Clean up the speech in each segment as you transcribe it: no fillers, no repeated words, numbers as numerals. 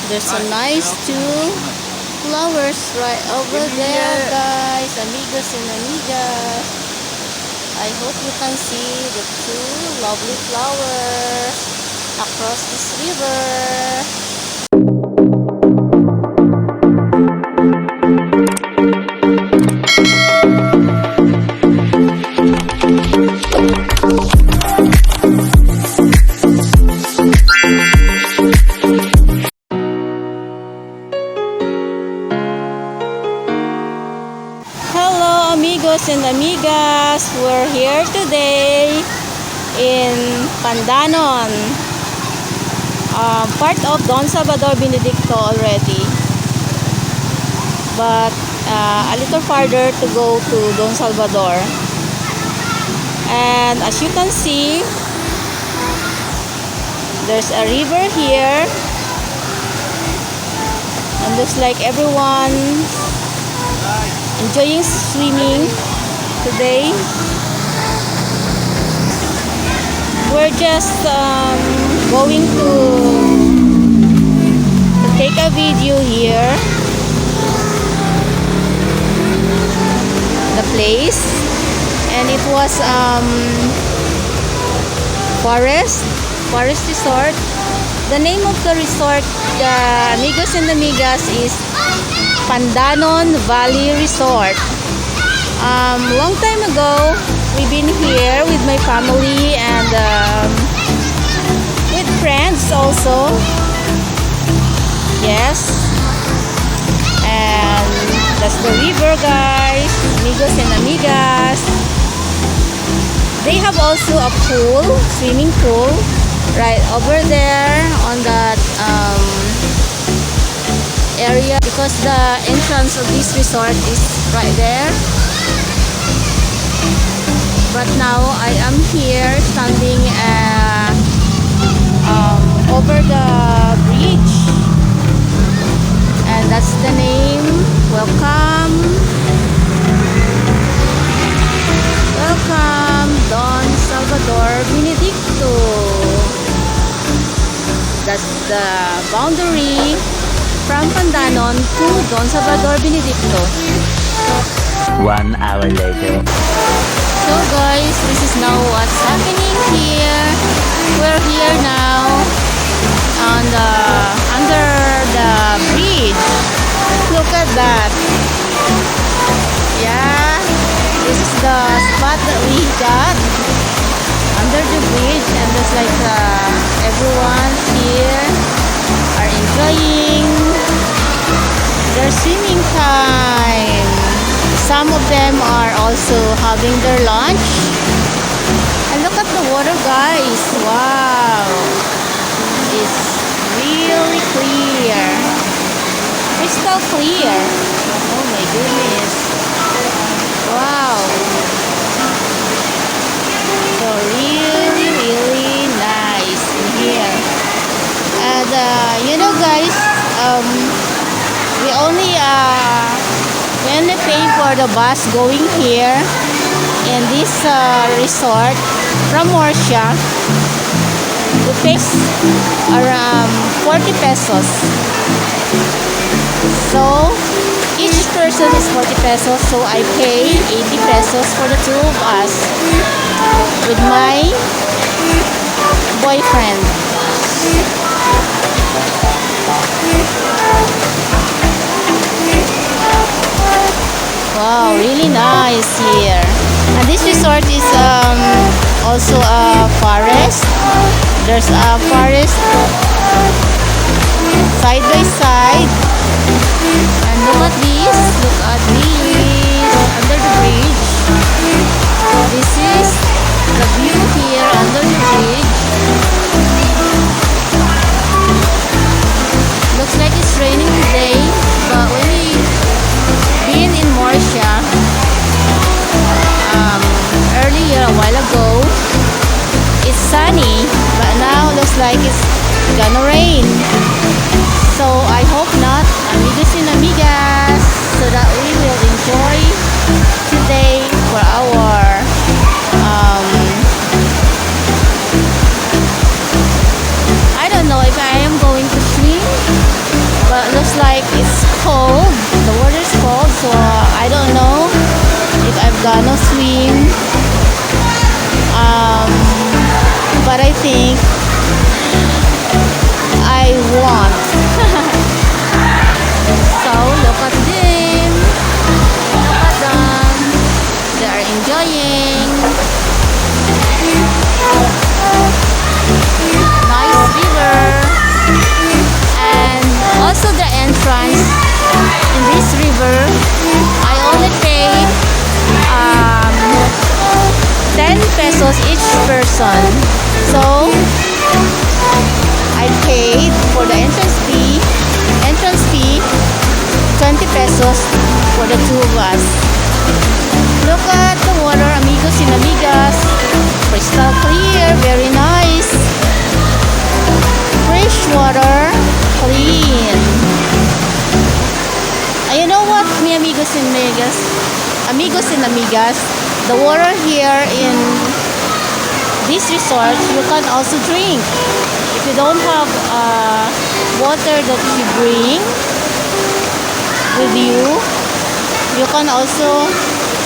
There's a nice two flowers right over there, guys. Amigos and amigas. I hope you can see the two lovely flowers across this river. Amigos and amigas, we're here today in Pandanon, part of Don Salvador Benedicto already, but a little farther to go to Don Salvador. And as you can see, there's a river here, and looks like everyone enjoying swimming today. We're just going to take a video here, the place, and it was forest resort. The name of the resort, amigos and amigas, is PANDANON Valley Resort. Long time ago, we've been here with my family and with friends also. Yes. And that's the river, guys, amigos and amigas. They have also a pool, swimming pool, right over there on that area, because the entrance of this resort is right there. But now I am here standing over the bridge, and that's the name. Welcome Don Salvador Benedicto. That's the boundary from Pandanon to Don Salvador Benedicto. 1 hour later. So guys, this is now what's happening here. We're here now on the under the bridge. Look at that. Yeah, this is the spot that we got under the bridge, and looks like everyone here are enjoying their swimming time. Some of them are also having their lunch. And look at the water, guys. Wow, it's really clear, crystal clear. Oh my goodness. Wow, so really nice in here. And you know, guys, we only pay for the bus going here in this resort from Morsha. We pay around 40 pesos. So each person is 40 pesos, so I pay 80 pesos for the two of us with my boyfriend. Wow, really nice here. And this resort is also a forest. There's a forest side by side. And look at this. Look at this under the bridge. This is the view here under the bridge. Looks like it's raining today, but when we been in Morsha earlier a while ago, it's sunny, but now looks like it's gonna rain. So I hope not, amigos and amigas, so that we will enjoy today for our I don't know if I am going to swim gonna swim. But I think I won't. So look at them. Look at them. They are enjoying. Nice river. And also the entrance in this river, I only pay 10 pesos each person. So I paid for the entrance fee 20 pesos for the two of us. Look at the water, amigos and amigas. Crystal clear, very nice. Fresh water, clean. And you know what, mi amigos and amigas, the water here in this resort, you can also drink. If you don't have water that you bring with you, you can also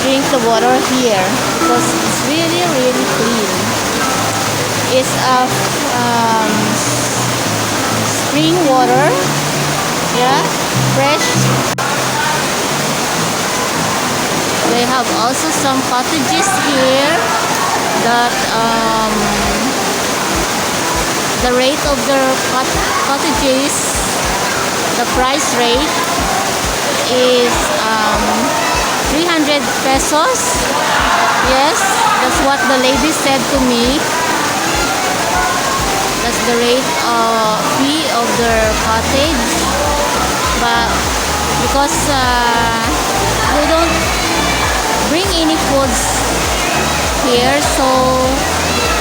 drink the water here because it's really, really clean. It's a spring water, yeah, fresh. They have also some cottages here that the rate of their cottages, the price rate is 300 pesos. Yes, that's what the lady said to me. That's the rate fee of their cottage. But because we don't bring any foods here, so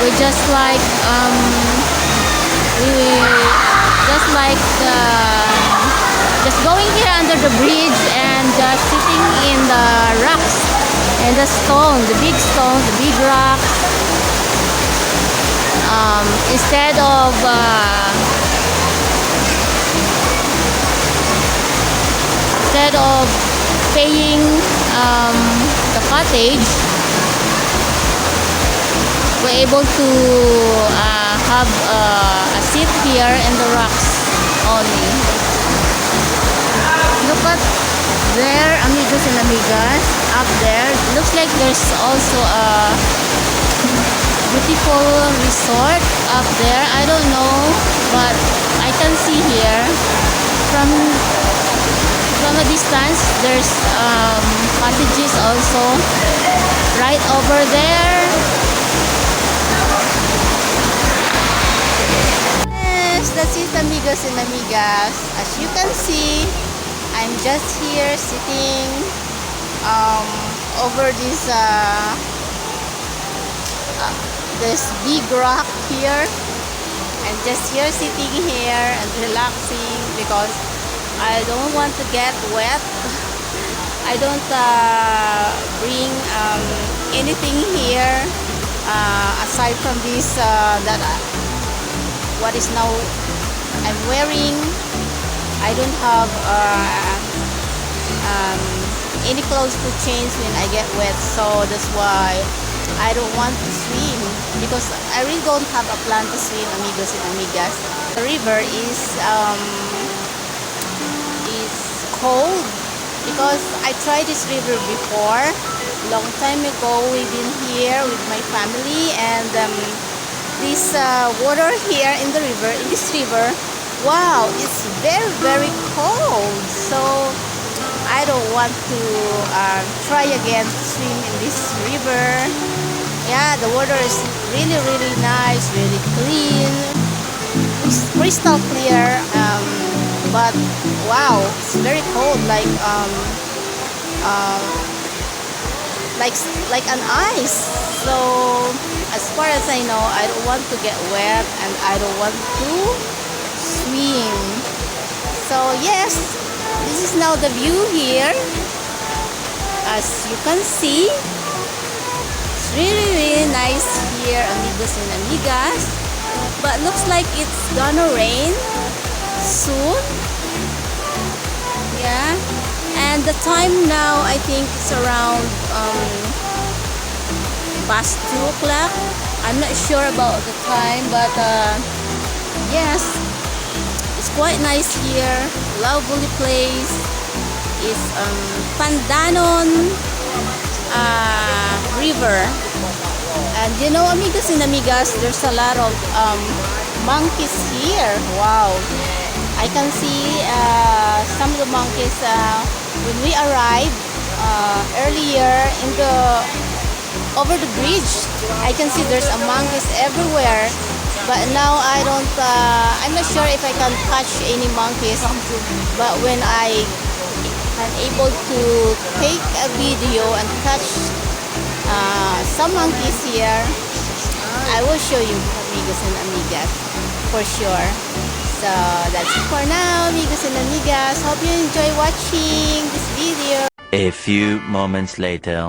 we just like just going here under the bridge and just sitting in the rocks and the stone, the big rock, instead of paying the cottage, we're able to have a seat here in the rocks only. Look at there, amigos and amigas, up there. Looks like there's also a beautiful resort up there. I don't know, but I can see here from a distance. There's cottages also right over there. Yes, that's it, amigos and amigas. As you can see, I'm just here sitting over this big rock here. I'm just here sitting here and relaxing because I don't want to get wet. I don't bring anything here aside from this what is now I'm wearing. I don't have any clothes to change when I get wet, so that's why I don't want to swim because I really don't have a plan to swim, amigos and amigas. The river is cold because I tried this river before. Long time ago, we've been here with my family, and this water here in the river, wow, it's very, very cold. So I don't want to try again to swim in this river. Yeah, the water is really, really nice, really clean. It's crystal clear, but wow, it's very cold, like an ice. So as far as I know, I don't want to get wet and I don't want to swim. So yes, this is now the view here. As you can see, it's really, really nice here, amigos and amigas. But looks like it's gonna rain soon. Yeah, and the time now, I think it's around past 2 o'clock. I'm not sure about the time, but yes, it's quite nice here. Lovely place. It's Pandanon River. And you know, amigos and amigas, there's a lot of monkeys here. Wow. I can see some of the monkeys when we arrived earlier in the over the bridge. I can see there's a monkeys everywhere. But now I'm not sure if I can catch any monkeys. But when I am able to take a video and catch some monkeys here, I will show you, amigos and amigas, for sure. So that's it for now, amigos and amigas. Hope you enjoy watching this video. A few moments later.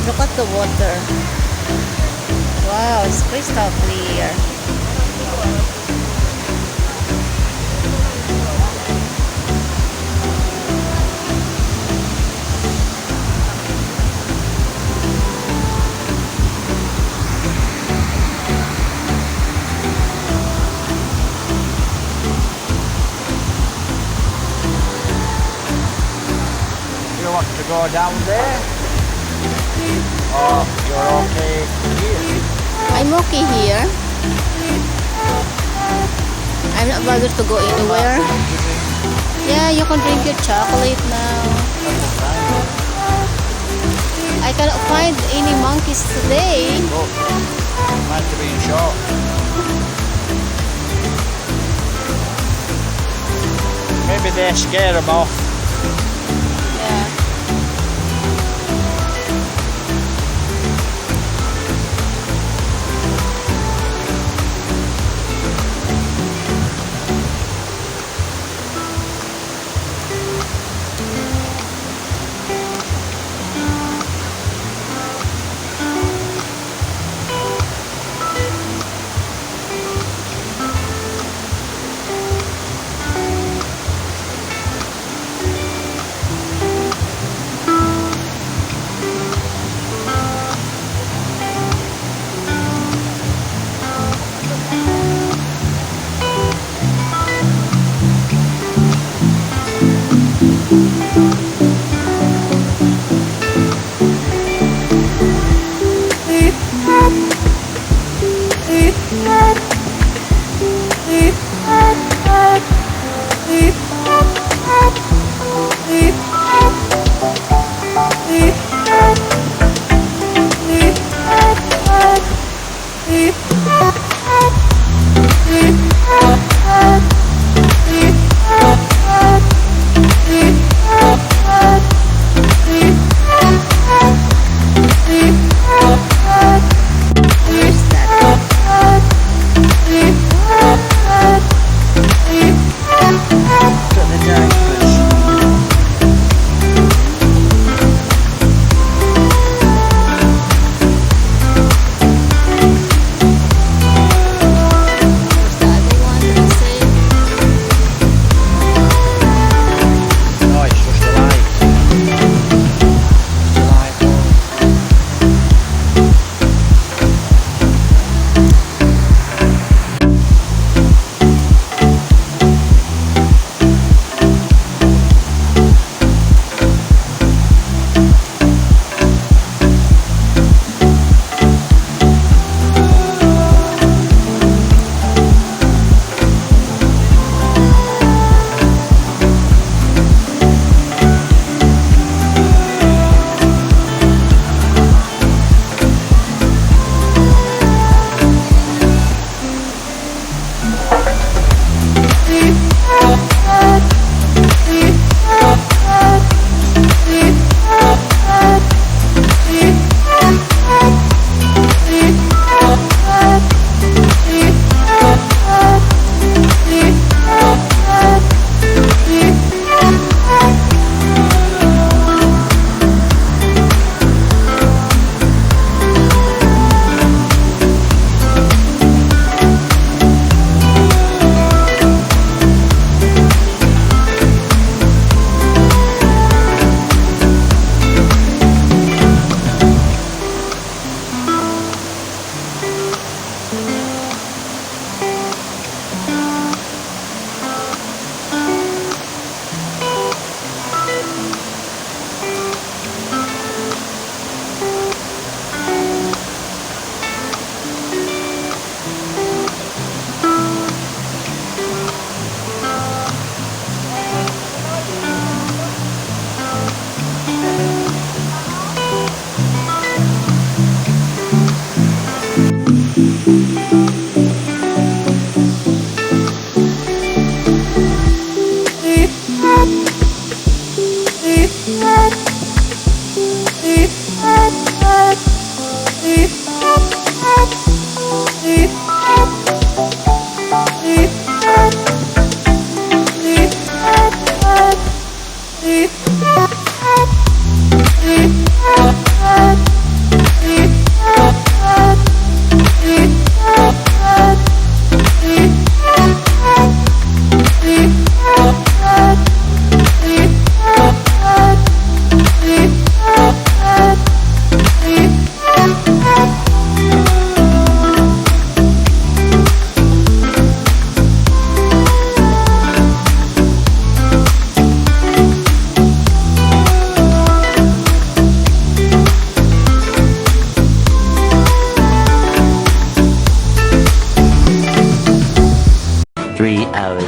Look at the water. Wow, it's crystal clear. You want to go down there? Oh, you're okay here. I'm okay here. I'm not bothered to go anywhere. Yeah, you can drink your chocolate now. I cannot find any monkeys today. Look, might have been short. Maybe they scare them off. Yeah.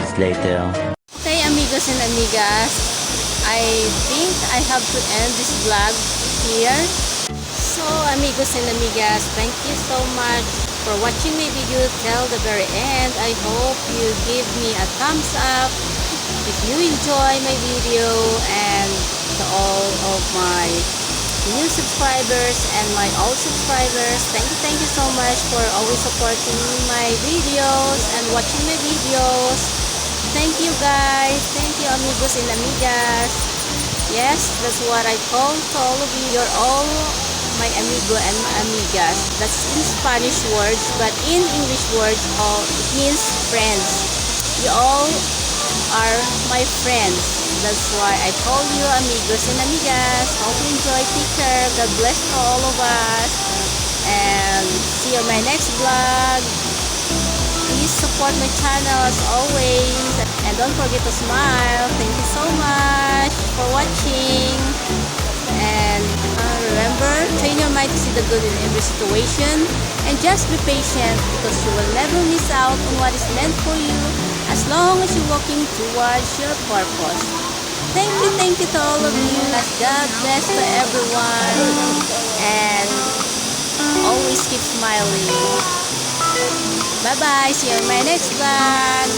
minutes later. Okay, amigos and amigas, I think I have to end this vlog here. So, amigos and amigas, thank you so much for watching my video till the very end. I hope you give me a thumbs up if you enjoy my video, and to all of my new subscribers and my old subscribers, thank you so much for always supporting my videos and watching my videos. Thank you guys. Thank you, amigos and amigas. Yes, that's what I call to all of you. You're all my amigo and amigas. That's in Spanish words, but in English words, it means friends. You all are my friends. That's why I call you amigos and amigas. Hope you enjoy. Take care. God bless to all of us. And see you in my next vlog. Please support my channel as always. And don't forget to smile. Thank you so much for watching. And remember, train your mind to see the good in every situation. And just be patient, because you will never miss out on what is meant for you as long as you're walking towards your purpose. Thank you to all of you. God bless to everyone. And always keep smiling. Bye-bye. See you in my next vlog.